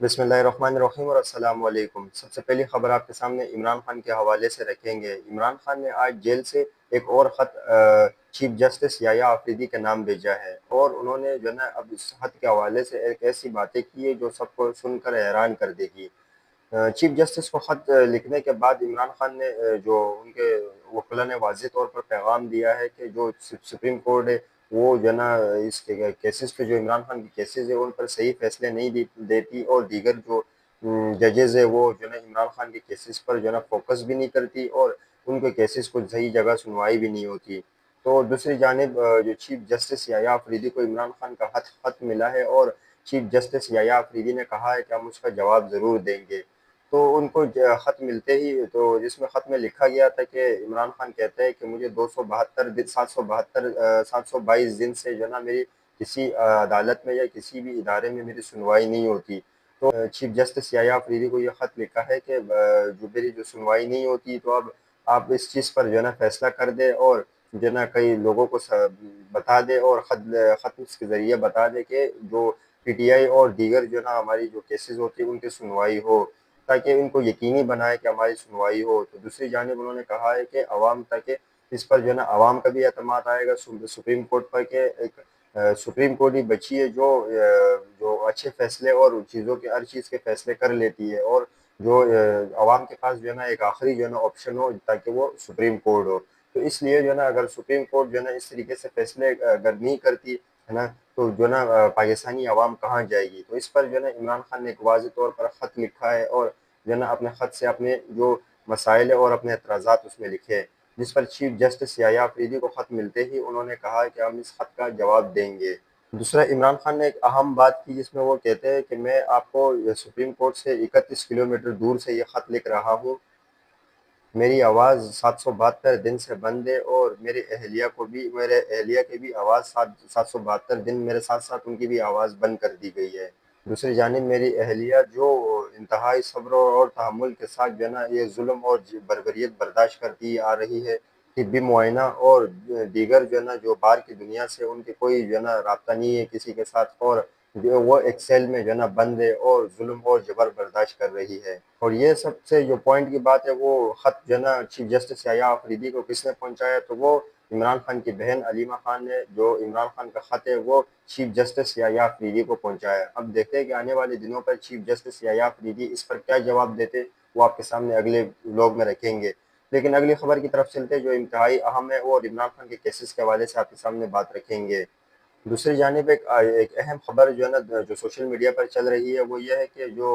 बिस्मिल्लाहिर्रहमानिर्रहीम और अस्सलाम वालेकुम। सबसे पहली खबर आपके सामने इमरान खान के हवाले से रखेंगे। इमरान खान ने आज जेल से एक और ख़त चीफ जस्टिस याह्या आफरीदी के नाम भेजा है और उन्होंने जो है ना अब इस ख़त के हवाले से एक ऐसी बातें की है जो सबको सुनकर हैरान कर देगी। चीफ जस्टिस को ख़त लिखने के बाद इमरान खान ने जो उनके वकील ने वाज़ेह तौर पर पैगाम दिया है कि जो सुप्रीम कोर्ट है वो जो है ना इस केसेस पे, जो इमरान खान की केसेस है उन पर सही फैसले नहीं देती और दीगर जो जजेज़ है वो जो है ना इमरान खान के केसेस पर जो है ना फोकस भी नहीं करती और उनके केसेस को सही जगह सुनवाई भी नहीं होती। तो दूसरी जानिब जो चीफ जस्टिस याह्या आफरीदी को इमरान खान का ख़त मिला है और चीफ जस्टिस याह्या आफरीदी ने कहा है कि हम उसका जवाब ज़रूर देंगे। तो उनको ख़त मिलते ही, तो जिसमें ख़त में लिखा गया था कि इमरान खान कहते हैं कि मुझे 272 दिन 772 722 दिन से जो है ना मेरी किसी अदालत में या किसी भी इदारे में मेरी सुनवाई नहीं होती। तो चीफ जस्टिस याह्या आफरीदी को ये ख़त लिखा है कि जो मेरी जो सुनवाई नहीं होती, तो अब आप इस चीज़ पर जो है ना फैसला कर दें और जो है ना कई लोगों को बता दें और ख़त के ज़रिए बता दें कि जो पीटीआई और दीगर जो है ना हमारी जो केसेस होती है उनकी सुनवाई हो, ताकि इनको यकीनी बनाए कि हमारी सुनवाई हो। तो दूसरी जानिब उन्होंने कहा है कि अवाम तक इस पर जो है ना अवाम का भी एतमाद आएगा सुप्रीम कोर्ट पर, कि एक सुप्रीम कोर्ट ही बची है जो अच्छे फैसले और चीज़ों के हर चीज़ के फैसले कर लेती है और जो अवाम के पास जो है ना एक आखिरी जो है ना ऑप्शन हो ताकि वो सुप्रीम कोर्ट हो। तो इसलिए जो है ना अगर सुप्रीम कोर्ट जो है ना इस तरीके से फैसले अगर नहीं करती है ना, तो जो है ना पाकिस्तानी अवाम कहाँ जाएगी। तो इस पर जो है ना इमरान खान ने एक वाज़ेह तौर पर ख़त लिखा है और जो है ना अपने ख़त से अपने जो मसाइल है और अपने एतराज़ात उसमें लिखे हैं, जिस पर चीफ जस्टिस याह्या आफरीदी को ख़त मिलते ही उन्होंने कहा है कि हम इस ख़त का जवाब देंगे। दूसरा, इमरान खान ने एक अहम बात की जिसमें वो कहते हैं कि मैं आपको सुप्रीम कोर्ट से 31 किलोमीटर दूर से ये ख़त लिख रहा हूँ। मेरी आवाज़ 772 दिन से बंद है और मेरे अहलिया की भी आवाज़ 772 दिन मेरे साथ साथ उनकी भी आवाज़ बंद कर दी गई है। दूसरी जानिब मेरी अहलिया जो इंतहाई सब्र और तहम्मुल के साथ जो है ना ये जुल्म और बर्बरियत बर्दाश्त करती आ रही है। तिब्बी मुआयना और दीगर जो है ना जो बाहर की दुनिया से उनके कोई जो है ना राब्ता नहीं है किसी के साथ, और जो वो एक सेल में जो है ना बंद है और जुल्म और जबर बर्दाश्त कर रही है। और ये सबसे जो पॉइंट की बात है, वो ख़त जो है ना चीफ जस्टिस याह्या आफरीदी को किसने पहुंचाया, तो वो इमरान खान की बहन अलीमा खान ने जो इमरान खान का ख़त है वो चीफ जस्टिस याह्या आफरीदी को पहुंचाया। अब देखते हैं कि आने वाले दिनों पर चीफ जस्टिस याह्या आफरीदी इस पर क्या जवाब देते, वो आपके सामने अगले व्लॉग में रखेंगे। लेकिन अगली खबर की तरफ चलते, जो इंतहाई अहम है और इमरान खान के केसेस के हवाले से आपके सामने बात रखेंगे। दूसरी जानिब एक अहम खबर जो है ना जो सोशल मीडिया पर चल रही है, वो ये है कि जो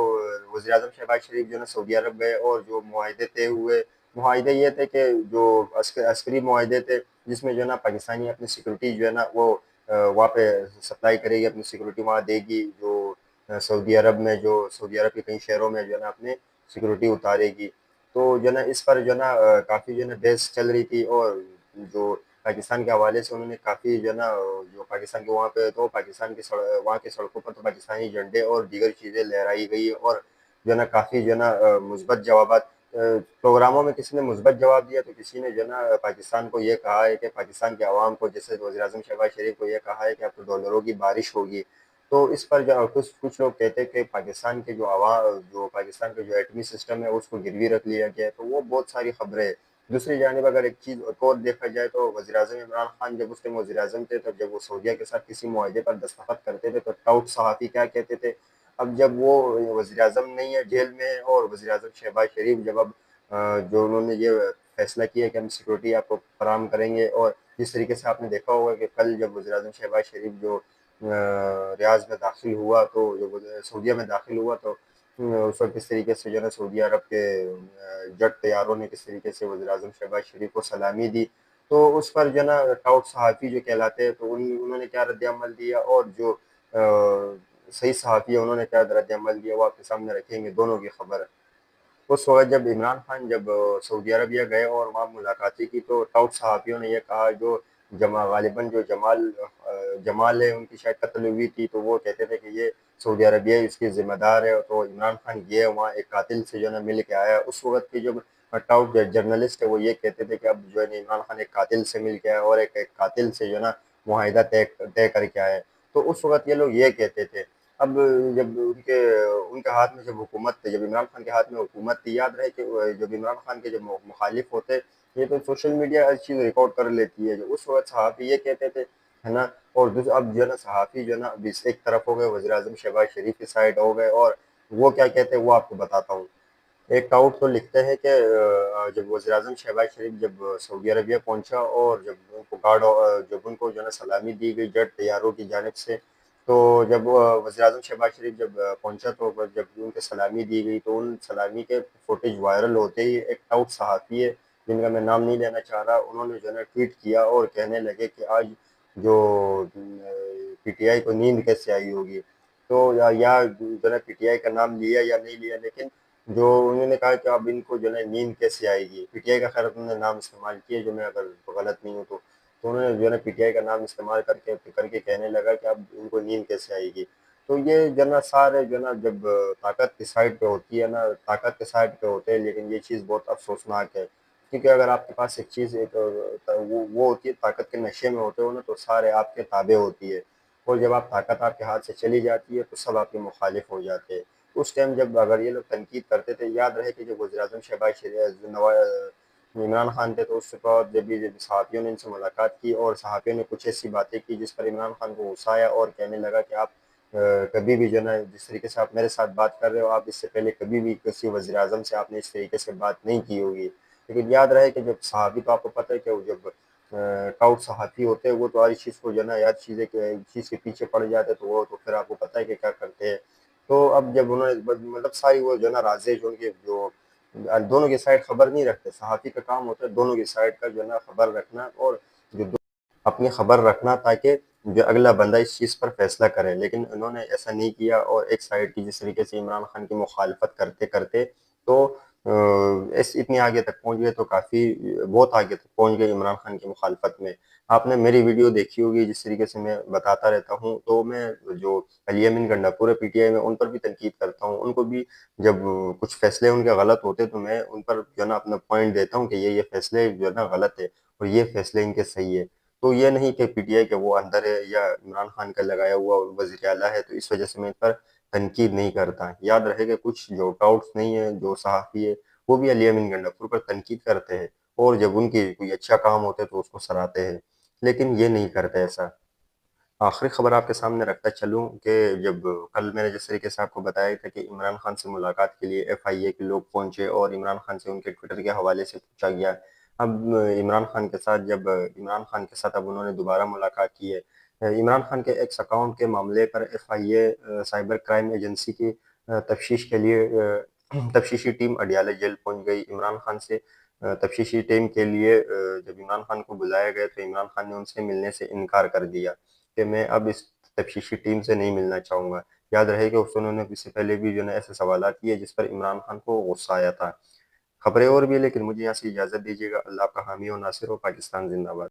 वज़ीर-ए-आज़म शहबाज शरीफ जो है ना सऊदी अरब गए और जो मुआहदे तय हुए, मुआहदे ये थे कि जो अस्करी मुआहदे थे, जिसमें जो है ना पाकिस्तानी अपनी सिक्योरिटी जो है ना वो वहाँ पे सप्लाई करेगी, अपनी सिक्योरिटी वहाँ देगी, जो सऊदी अरब के कई शहरों में जो है ना अपनी सिक्योरिटी उतारेगी। तो जो है ना इस पर जो है ना काफ़ी जो है ना बहस चल रही थी और जो पाकिस्तान के हवाले से उन्होंने काफ़ी जो है ना जो पाकिस्तान के वहाँ पे तो पाकिस्तान की वहाँ की सड़कों पर तो पाकिस्तानी झंडे और दीगर चीज़ें लहराई गई और जो है ना काफ़ी जो है ना मुस्बत जवाबात प्रोग्रामों में किसी ने मुस्बत जवाब दिया, तो किसी ने जो है ना पाकिस्तान को ये कहा है कि पाकिस्तान के अवाम को, जैसे वज़ीर-ए-आज़म शहबाज शरीफ को ये कहा है कि आपको डॉलरों की बारिश होगी। तो इस पर जो कुछ कुछ लोग कहते हैं कि पाकिस्तान के जो एटमी सिस्टम है उसको गिरवी रख लिया गया है, तो वो बहुत सारी खबरें हैं। दूसरी जानिब अगर एक चीज़ एक और देखा जाए, तो वज़ीर-ए-आज़म इमरान खान जब उस टाइम वज़ीर-ए-आज़म थे, तब जब वो सऊदीया के साथ किसी मुआहदे पर दस्तखत करते थे तो टाउट सहाफ़ी क्या कहते थे। अब जब वो वज़ीर-ए-आज़म नहीं है, जेल में है, और वज़ीर-ए-आज़म शहबाज शरीफ जब अब जो उन्होंने ये फैसला किया कि हम सिक्योरिटी आपको फराहम करेंगे, और जिस तरीके से आपने देखा होगा कि कल जब वज़ीर-ए-आज़म शहबाज शरीफ जो रियाज़ में दाखिल हुआ, तो जब सऊदीया में दाखिल हुआ, तो उस वक़्त किस तरीके से जो है ना सऊदी अरब के जेट तैयारों ने किस तरीके से वज़ीर-ए-आज़म शहबाज शरीफ को सलामी दी। तो उस पर जो है ना टाउट सहाफ़ी जो कहलाते हैं, तो उन्होंने क्या रद्द-ए-अमल दिया, और जो सही सहाफ़ी है उन्होंने क्या रद्द-ए-अमल दिया, वो आपके सामने रखेंगे, दोनों की खबर। उस वक़्त जब इमरान खान जब सऊदी अरबिया गए और वहाँ मुलाकातें की, तो टाउट सहाफ़ियों ने ये कहा, जो गालिबन जो जमाल है उनकी शायद कत्ल हुई थी, तो वो कहते थे कि ये सऊदी अरबिया इसकी ज़िम्मेदार है, तो इमरान खान गया वहाँ एक कातिल से जो है ना मिल के आया। उस वक़्त के जो टाउट जर्नलिस्ट है वो ये कहते थे कि अब जो है ना इमरान खान एक कातिल से मिल के आया और एक कातिल से जो है ना मुआहिदा तय तय करके आया है। तो उस वक़्त ये लोग ये कहते थे। اب جب ان کے ہاتھ میں جب حکومت تھی، جب عمران خان کے ہاتھ میں حکومت تھی، یاد رہے کہ جب عمران خان کے جب مخالف ہوتے، یہ تو سوشل میڈیا ہر چیز ریکارڈ کر لیتی ہے، جو اس وقت صحافی یہ کہتے تھے، ہے نا، اور اب جو ہے نا صحافی جو ہے نا اب اس ایک طرف ہو گئے، وزیر اعظم شہباز شریف کی سائڈ ہو گئے، اور وہ کیا کہتے ہیں وہ آپ کو بتاتا ہوں۔ ایک ٹاؤٹ تو لکھتے ہیں کہ جب وزیر اعظم شہباز شریف جب سعودی عربیہ پہنچا، اور جب ان کو جب ان کو جو ہے نا سلامی دی گئی جیٹ طیاروں کی جانب سے، تو جب وزیر اعظم شہباز شریف جب پہنچا، تو جب ان کے سلامی دی گئی، تو ان سلامی کے فوٹیج وائرل ہوتے ہی ایک ٹاؤٹ صحافی ہے، جن کا میں نام نہیں لینا چاہ رہا، انہوں نے جو ہے نا ٹویٹ کیا اور کہنے لگے کہ آج جو پی ٹی آئی کو نیند کیسے آئی ہوگی۔ تو یا جو ہے نا پی ٹی آئی کا نام لیا یا نہیں لیا، لیکن جو انہوں نے کہا کہ اب ان کو جو ہے نیند کیسے آئے گی، پی ٹی آئی کا خیر انہوں نے نام استعمال کیا، جو میں اگر غلط نہیں ہوں تو انہوں نے جو ہے نا پی ٹی آئی کا نام استعمال کر کے کہنے لگا کہ اب ان کو نیند کیسے آئے گی۔ تو یہ جو ہے نا سارے جو ہے نا جب طاقت کی سائڈ پہ ہوتی ہے نا، طاقت کے سائڈ پہ ہوتے ہیں، لیکن یہ چیز بہت افسوسناک ہے، کیونکہ اگر آپ کے پاس ایک چیز وہ ہوتی ہے، طاقت کے نشے میں ہوتے ہو نا، تو سارے آپ کے تابع ہوتی ہے، اور جب طاقت آپ کے ہاتھ سے چلی جاتی ہے تو سب آپ کے مخالف ہو جاتے ہیں۔ اس ٹائم جب اگر یہ لوگ تنقید کرتے تھے، یاد رہے کہ جب وزیر اعظم شہباز شریف عمران خان تھے، تو اس کے بعد جب یہ صحافیوں نے ان سے ملاقات کی، اور صحافیوں نے کچھ ایسی باتیں کی جس پر عمران خان کو غصہ آیا، اور کہنے لگا کہ آپ کبھی بھی جو ہے نا جس طریقے سے آپ میرے ساتھ بات کر رہے ہو، آپ اس سے پہلے کبھی بھی کسی وزیر اعظم سے آپ نے اس طریقے سے بات نہیں کی ہوگی۔ لیکن یاد رہے کہ جب صحافی، تو آپ کو پتہ ہے کہ وہ جب ٹاؤٹ صحافی ہوتے ہیں، وہ تو ہر چیز کو جو ہے نا یاد چیز کے پیچھے پڑ جاتے، تو وہ تو پھر آپ کو پتہ ہے کہ کیا کرتے ہیں۔ تو اب جب انہوں نے مطلب ساری وہ جو ہے نا رازیں جو ان کے جو دونوں کی سائڈ خبر نہیں رکھتے، صحافی کا کام ہوتا ہے دونوں کی سائڈ کا جو ہے نا خبر رکھنا، اور جو اپنی خبر رکھنا، تاکہ جو اگلا بندہ اس چیز پر فیصلہ کرے، لیکن انہوں نے ایسا نہیں کیا، اور ایک سائڈ کی جس طریقے سے عمران خان کی مخالفت کرتے کرتے تو اتنی آگے تک پہنچ گئے، تو بہت آگے تک پہنچ گئے عمران خان کی مخالفت میں۔ آپ نے میری ویڈیو دیکھی ہوگی، جس طریقے سے میں بتاتا رہتا ہوں، تو میں جو علی امین گنڈا پورے پی ٹی آئی میں ان پر بھی تنقید کرتا ہوں، ان کو بھی جب کچھ فیصلے ان کے غلط ہوتے تو میں ان پر جو ہے نا اپنا پوائنٹ دیتا ہوں کہ یہ فیصلے جو ہے نا غلط ہے، اور یہ فیصلے ان کے صحیح ہے۔ تو یہ نہیں کہ پی ٹی آئی کہ وہ اندر ہے، یا عمران خان کا لگایا ہوا وزیر اعلیٰ ہے، تو اس وجہ سے میں ان پر تنقید نہیں کرتا۔ یاد رہے کہ کچھ جو ڈاؤٹس نہیں ہے، جو صحافی ہے، وہ بھی علی امین گنڈا پور پر تنقید کرتے ہیں، اور جب ان کی کوئی اچھا کام ہوتا ہے تو اس کو سراہتے ہیں، لیکن یہ نہیں کرتے ایسا۔ آخری خبر آپ کے سامنے رکھتا چلوں کہ جب کل میں نے جس طریقے سے آپ کو بتایا تھا کہ عمران خان سے ملاقات کے لیے ایف آئی اے کے لوگ پہنچے، اور عمران خان سے ان کے ٹویٹر کے حوالے سے پوچھا گیا۔ اب عمران خان کے ساتھ اب انہوں نے دوبارہ ملاقات کی ہے۔ عمران خان کے ایکس اکاؤنٹ کے معاملے پر F I A cyber crime agency کی تفتیش کے لیے تفتیشی ٹیم اڈیالہ جیل پہنچ گئی۔ عمران خان سے تفتیشی ٹیم کے لیے جب عمران خان کو بلایا گیا، تو عمران خان نے ان سے ملنے سے انکار کر دیا کہ میں اب اس تفتیشی ٹیم سے نہیں ملنا چاہوں گا۔ یاد رہے کہ انہوں نے اس سے پہلے بھی جو ہے ایسے سوالات کیے جس پر عمران خان کو غصہ آیا تھا۔ خبریں اور بھی، لیکن مجھے یہاں سے اجازت دیجیے گا۔ اللہ آپ کا حامی و ناصر ہو۔ پاکستان زندہ باد۔